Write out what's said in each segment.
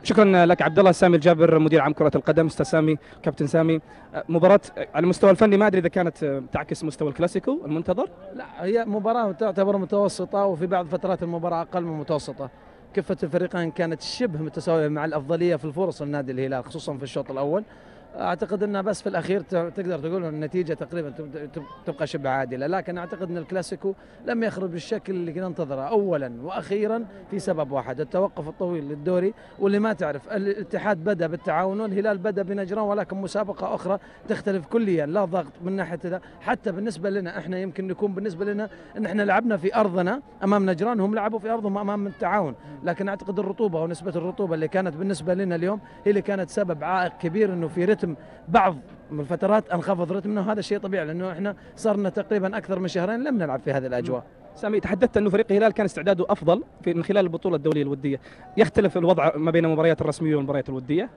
شكرا لك عبد الله. سامي الجابر مدير عام كرة القدم. استاذ سامي، كابتن سامي، مباراة على المستوى الفني ما ادري اذا كانت تعكس مستوى الكلاسيكو المنتظر. لا، هي مباراة تعتبر متوسطة، وفي بعض فترات المباراة أقل من متوسطة. كفة الفريقين كانت شبه متساوية، مع الأفضلية في الفرص لنادي الهلال خصوصا في الشوط الأول. اعتقد انها بس في الاخير تقدر تقول ان النتيجه تقريبا تبقى شبه عادله، لكن اعتقد ان الكلاسيكو لم يخرج بالشكل اللي كنا ننتظره. اولا واخيرا في سبب واحد، التوقف الطويل للدوري، واللي ما تعرف الاتحاد بدا بالتعاون والهلال بدا بنجران، ولكن مسابقه اخرى تختلف كليا، لا ضغط من ناحيه ده. حتى بالنسبه لنا احنا يمكن نكون بالنسبه لنا ان احنا لعبنا في ارضنا امام نجران، هم لعبوا في ارضهم امام التعاون، لكن اعتقد الرطوبه ونسبه الرطوبه اللي كانت بالنسبه لنا اليوم هي اللي كانت سبب عائق كبير، انه في رتم بعض من الفترات انخفض رتمنا، وهذا شيء طبيعي لانه احنا صرنا تقريبا اكثر من شهرين لم نلعب في هذه الاجواء. سامي، تحدثت انه فريق الهلال كان استعداده افضل من خلال البطوله الدوليه الوديه، يختلف الوضع ما بين المباريات الرسميه والمباريات الوديه؟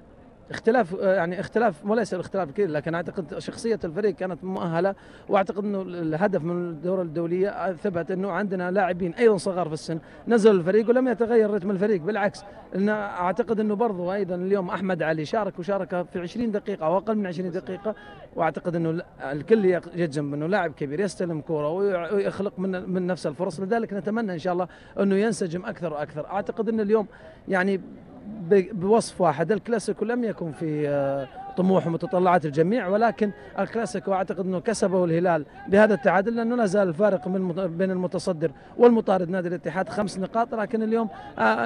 اختلاف، يعني اختلاف وليس الاختلاف كثير، لكن اعتقد شخصيه الفريق كانت مؤهله، واعتقد انه الهدف من الدوره الدوليه ثبت انه عندنا لاعبين ايضا صغار في السن نزلوا الفريق ولم يتغير رتم الفريق، بالعكس. لان اعتقد انه برضو ايضا اليوم احمد علي شارك في 20 دقيقه او اقل من 20 دقيقه، واعتقد انه الكل يجزم انه لاعب كبير يستلم كوره ويخلق من نفس الفرص، لذلك نتمنى ان شاء الله انه ينسجم اكثر واكثر. اعتقد ان اليوم يعني بوصف واحد، الكلاسيكو لم يكن في طموح ومتطلعات الجميع، ولكن الكلاسيكو اعتقد انه كسبه الهلال بهذا التعادل، لانه لا زال الفارق بين المتصدر والمطارد نادي الاتحاد 5 نقاط، لكن اليوم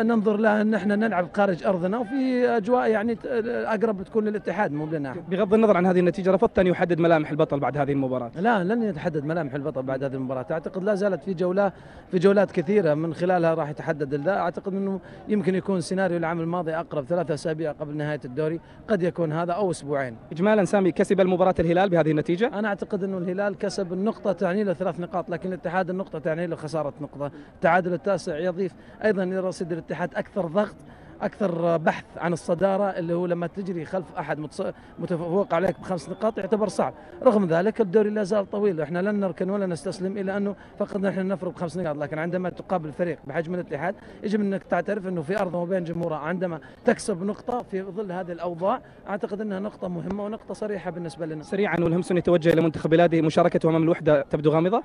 ننظر لها ان احنا نلعب خارج ارضنا وفي اجواء يعني اقرب تكون للاتحاد مو لنا. بغض النظر عن هذه النتيجه، رفضت ان يحدد ملامح البطل بعد هذه المباراه؟ لا، لن يتحدد ملامح البطل بعد هذه المباراه، اعتقد لا زالت في جولات كثيره من خلالها راح يتحدد ذا. اعتقد انه يمكن يكون سيناريو العام الماضي اقرب 3 أسابيع قبل نهايه الدوري، قد يكون هذا او اسبوعين. اجمالا سامي، كسب المباراه الهلال بهذه النتيجه؟ انا اعتقد انه الهلال كسب النقطه تعني له 3 نقاط، لكن الاتحاد النقطه تعني له خساره نقطه. التعادل التاسع يضيف ايضا الى رصيد الاتحاد اكثر ضغط، اكثر بحث عن الصداره، اللي هو لما تجري خلف احد متفوق عليك ب5 نقاط يعتبر صعب. رغم ذلك الدوري لا زال طويل، احنا لن نركن ولا نستسلم الى انه فقط نحن نفرض ب5 نقاط، لكن عندما تقابل فريق بحجم الاتحاد يجب انك تعترف انه في ارضه وبين جمهوره، عندما تكسب نقطه في ظل هذه الاوضاع اعتقد انها نقطه مهمه ونقطه صريحه بالنسبه لنا. سريعا، والهمسون يتوجه الى منتخب بلاده، مشاركته امام الوحده تبدو غامضه؟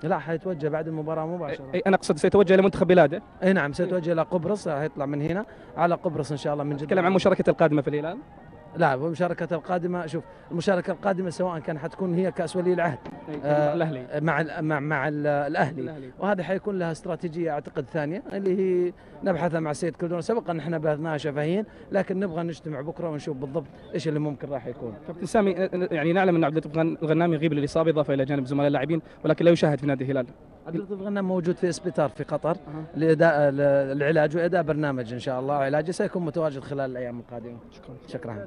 لا، حيتوجه بعد المباراة مباشرة. انا اقصد سيتوجه الى منتخب بلاده. اي نعم، سيتوجه الى قبرص، حيطلع من هنا على قبرص ان شاء الله من جدة. تكلم عن مشاركته القادمه في الهلال؟ لا، المشاركة القادمة، شوف المشاركة القادمة سواء كان حتكون هي كأس ولي العهد الاهلي مع الأهلي، وهذا حيكون لها استراتيجية اعتقد ثانية اللي هي نبحثها مع السيد كلدون. سبق ان احنا بثناها شفهيا، لكن نبغى نجتمع بكره ونشوف بالضبط ايش اللي ممكن راح يكون. كابتن سامي، يعني نعلم ان عبد اللطيف الغنام يغيب للاصابه اضافه الى جانب زملاء اللاعبين، ولكن لا يشاهد في نادي الهلال. عبد اللطيف الغنام موجود في اسبيتار في قطر لاداء العلاج واداء برنامج ان شاء الله علاجي، سيكون متواجد خلال الايام القادمه. شكرا. شكرا.